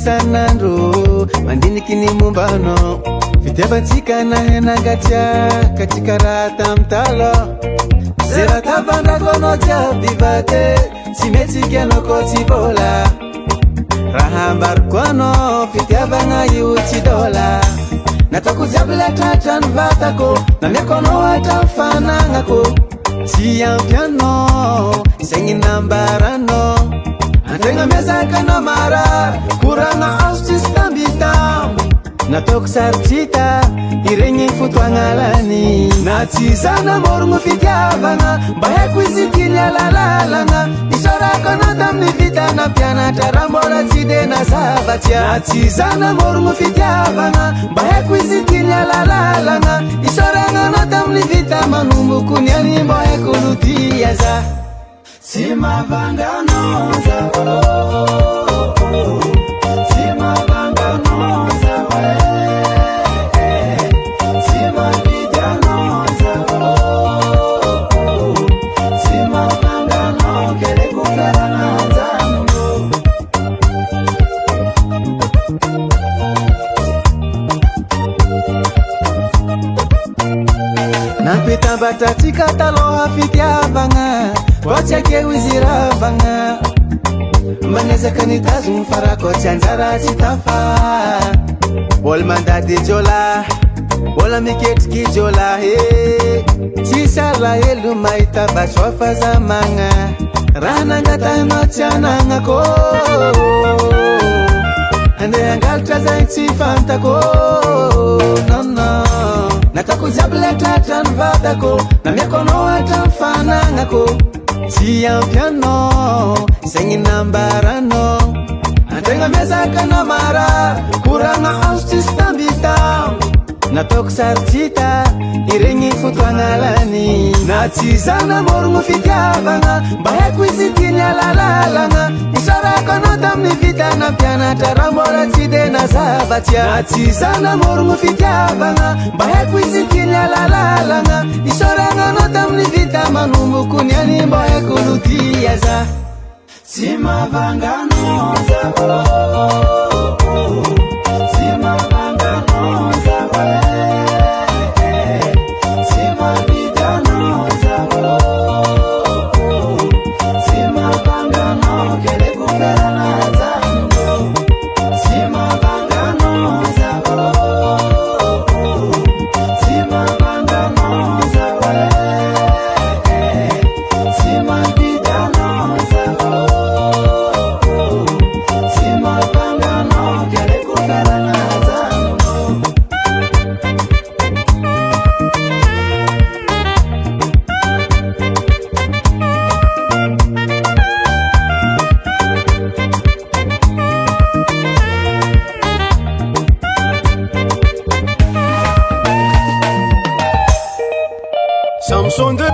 isanandro mandiniky ny mombanao fitiavantsika nahenangatsia katsika raha tamtalo zay raha tavandrako anao jiaby vate tsy metsika anao ko tsy vola raha ambariko anao fitiavagna io tsy dôla nataoko jiaby le tratrany vatako namiako anao hatramy fanagnako tsy ampy anao zegny nambaranao antegna miazaka anao marary koragna azo tsisy tambitambo nataoko sarotsita iregny fotoagnalany na tsy zanamorogno fitiavagna mba haiko izy tiany alalalagna isorako anao tamin'ny vitana mpianatra raha mbola tsy de nazavatsya na tsy zanamorogno fitiavagna mba haiko izy tiany alalalagna isoragna anao tamin'ny vita manomboko ny any mba haiko lotia za tsy mavanganao za tsy mavanganao za tsy mavidianao za tsy mavanganao keleko ferananzano nampitambatratsika taloha fitiavagna koatsy akeo izy ravagna manezaka ny tazogny farako tsy anjara tsy tafa ôla mandady jôla ôla miketriky jôla he tsisy alahelo mahita basoa fazamagna raha nangatahinao tsy anagnako andeha angalatra zay tsy fantako nono nataoko jiaby le tratrany vatako namiako anao hatramy fanagnako tsy ampy anao zegny nambaranao antegna miazaka anao marary koragna azo tsisy tambitambo nataoko sarotsita iregny fotoagnalany na tsy zanamorogno fitiavagna mba haiko izy tiany alalalagna isorako anao tamin'ny vitana mpianatra raha mbola tsy de nazavatsya na tsy zanamorogno fitiavagna mba haiko izy tiany alalalagna isoragna anao tamin'ny vita manomboko ny any mba haiko lotia za tsy mavanganao za tsy mavanganao za tsy mavidianao za tsy mavanganao keleko feranazano tsy mavanganao za tsy mavanganao za tsy mavidianao za tsy mavanganao keleko feranazano Samson de